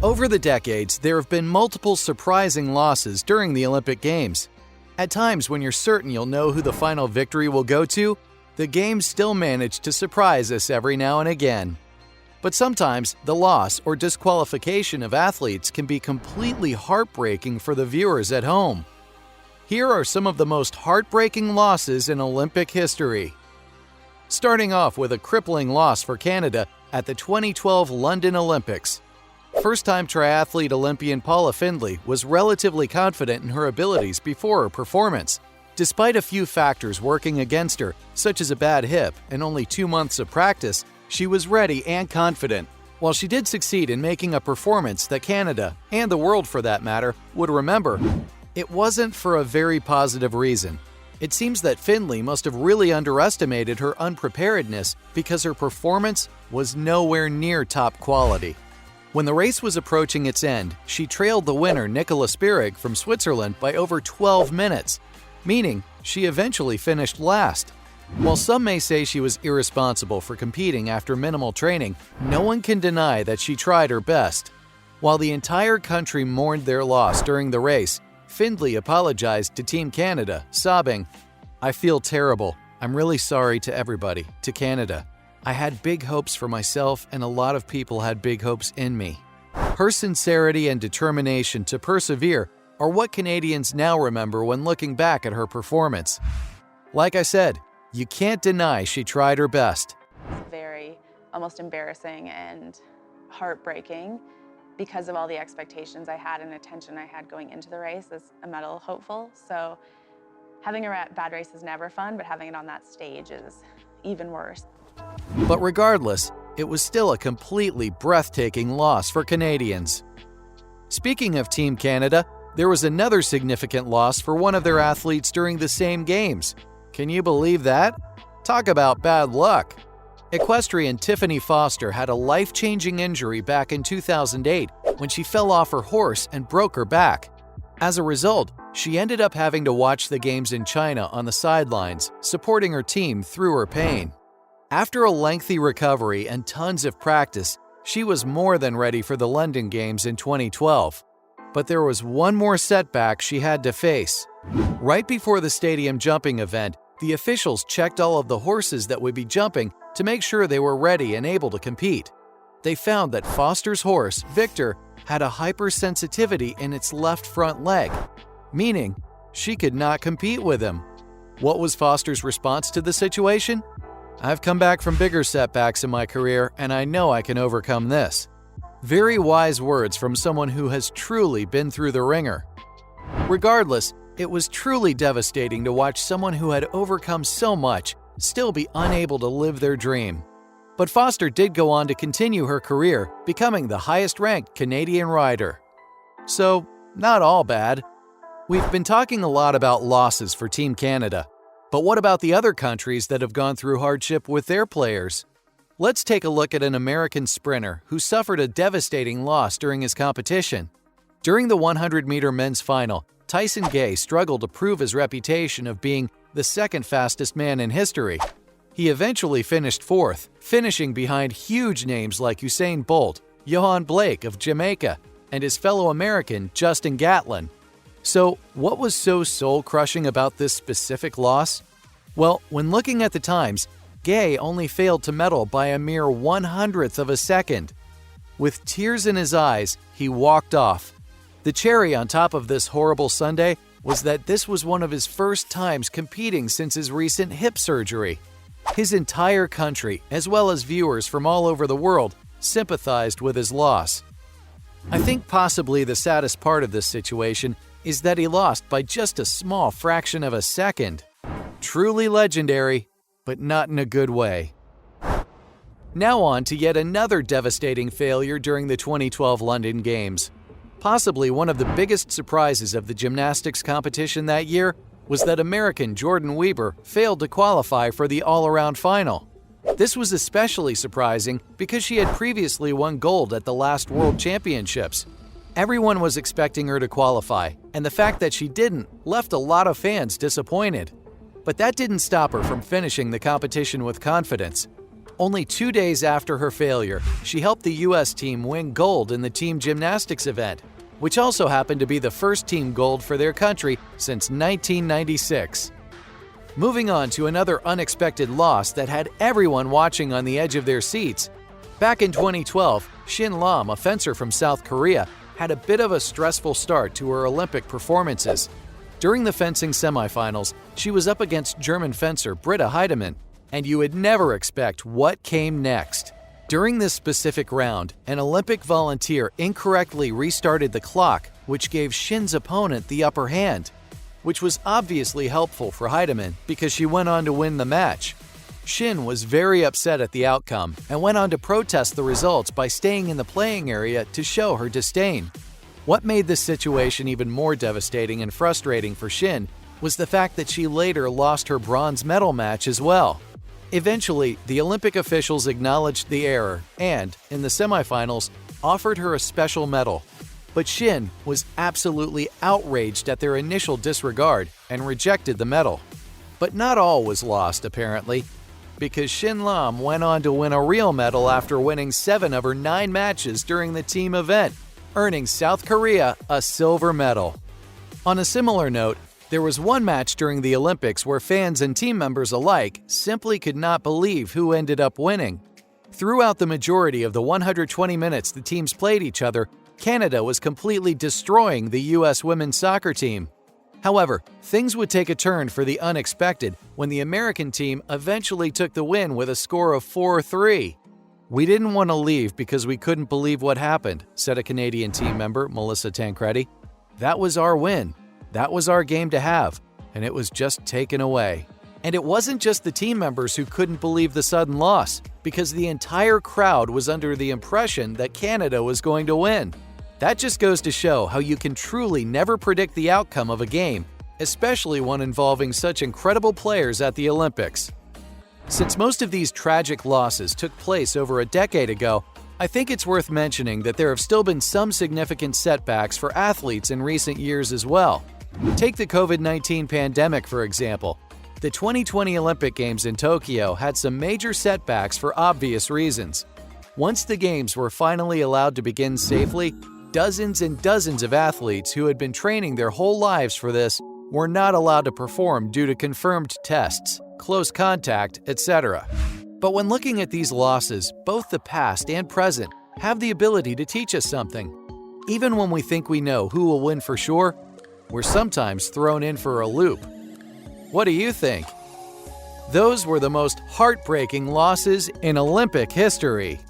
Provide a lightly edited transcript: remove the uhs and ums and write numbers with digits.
Over the decades, there have been multiple surprising losses during the Olympic Games. At times when you're certain you'll know who the final victory will go to, the Games still manage to surprise us every now and again. But sometimes, the loss or disqualification of athletes can be completely heartbreaking for the viewers at home. Here are some of the most heartbreaking losses in Olympic history. Starting off with a crippling loss for Canada at the 2012 London Olympics. First-time triathlete Olympian Paula Findlay was relatively confident in her abilities before her performance. Despite a few factors working against her, such as a bad hip and only 2 months of practice, she was ready and confident. While she did succeed in making a performance that Canada, and the world for that matter, would remember, it wasn't for a very positive reason. It seems that Findlay must have really underestimated her unpreparedness because her performance was nowhere near top quality. When the race was approaching its end, she trailed the winner Nicola Spirig from Switzerland by over 12 minutes, meaning she eventually finished last. While some may say she was irresponsible for competing after minimal training, no one can deny that she tried her best. While the entire country mourned their loss during the race, Findlay apologized to Team Canada, sobbing, "I feel terrible. I'm really sorry to everybody, to Canada. I had big hopes for myself and a lot of people had big hopes in me." Her sincerity and determination to persevere are what Canadians now remember when looking back at her performance. Like I said, you can't deny she tried her best. It's very almost embarrassing and heartbreaking because of all the expectations I had and attention I had going into the race as a medal hopeful. So having a bad race is never fun, but having it on that stage is even worse. But regardless, it was still a completely breathtaking loss for Canadians. Speaking of Team Canada, there was another significant loss for one of their athletes during the same games. Can you believe that? Talk about bad luck. Equestrian Tiffany Foster had a life-changing injury back in 2008 when she fell off her horse and broke her back. As a result, she ended up having to watch the games in China on the sidelines, supporting her team through her pain. After a lengthy recovery and tons of practice, she was more than ready for the London Games in 2012. But there was one more setback she had to face. Right before the stadium jumping event, the officials checked all of the horses that would be jumping to make sure they were ready and able to compete. They found that Foster's horse, Victor, had a hypersensitivity in its left front leg, meaning she could not compete with him. What was Foster's response to the situation? "I've come back from bigger setbacks in my career, and I know I can overcome this." Very wise words from someone who has truly been through the ringer. Regardless, it was truly devastating to watch someone who had overcome so much still be unable to live their dream. But Foster did go on to continue her career, becoming the highest-ranked Canadian rider. So, not all bad. We've been talking a lot about losses for Team Canada. But what about the other countries that have gone through hardship with their players? Let's take a look at an American sprinter who suffered a devastating loss during his competition. During the 100-meter men's final, Tyson Gay struggled to prove his reputation of being the second fastest man in history. He eventually finished fourth, finishing behind huge names like Usain Bolt, Johan Blake of Jamaica, and his fellow American Justin Gatlin. So, what was so soul-crushing about this specific loss? Well, when looking at the times, Gay only failed to medal by a mere 1/100th of a second. With tears in his eyes, he walked off. The cherry on top of this horrible Sunday was that this was one of his first times competing since his recent hip surgery. His entire country, as well as viewers from all over the world, sympathized with his loss. I think possibly the saddest part of this situation is that he lost by just a small fraction of a second. Truly legendary, but not in a good way. Now on to yet another devastating failure during the 2012 London Games. Possibly one of the biggest surprises of the gymnastics competition that year was that American Jordan Weber failed to qualify for the all-around final. This was especially surprising because she had previously won gold at the last World Championships. Everyone was expecting her to qualify, and the fact that she didn't left a lot of fans disappointed. But that didn't stop her from finishing the competition with confidence. Only 2 days after her failure, she helped the U.S. team win gold in the team gymnastics event, which also happened to be the first team gold for their country since 1996. Moving on to another unexpected loss that had everyone watching on the edge of their seats. Back in 2012, Shin Lam, a fencer from South Korea, had a bit of a stressful start to her Olympic performances. During the fencing semifinals, she was up against German fencer Britta Heidemann, and you would never expect what came next. During this specific round, an Olympic volunteer incorrectly restarted the clock, which gave Shin's opponent the upper hand, which was obviously helpful for Heidemann because she went on to win the match. Shin was very upset at the outcome and went on to protest the results by staying in the playing area to show her disdain. What made this situation even more devastating and frustrating for Shin was the fact that she later lost her bronze medal match as well. Eventually, the Olympic officials acknowledged the error and, in the semifinals, offered her a special medal. But Shin was absolutely outraged at their initial disregard and rejected the medal. But not all was lost, apparently, because Shin Lam went on to win a real medal after winning 7 of her 9 matches during the team event, earning South Korea a silver medal. On a similar note, there was one match during the Olympics where fans and team members alike simply could not believe who ended up winning. Throughout the majority of the 120 minutes the teams played each other, Canada was completely destroying the U.S. women's soccer team. However, things would take a turn for the unexpected when the American team eventually took the win with a score of 4-3. "We didn't want to leave because we couldn't believe what happened," said a Canadian team member, Melissa Tancredi. "That was our win. That was our game to have, and it was just taken away." And it wasn't just the team members who couldn't believe the sudden loss, because the entire crowd was under the impression that Canada was going to win. That just goes to show how you can truly never predict the outcome of a game, especially one involving such incredible players at the Olympics. Since most of these tragic losses took place over a decade ago, I think it's worth mentioning that there have still been some significant setbacks for athletes in recent years as well. Take the COVID-19 pandemic, for example. The 2020 Olympic Games in Tokyo had some major setbacks for obvious reasons. Once the Games were finally allowed to begin safely, dozens and dozens of athletes who had been training their whole lives for this were not allowed to perform due to confirmed tests, close contact, etc. But when looking at these losses, both the past and present have the ability to teach us something. Even when we think we know who will win for sure, we're sometimes thrown in for a loop. What do you think? Those were the most heartbreaking losses in Olympic history.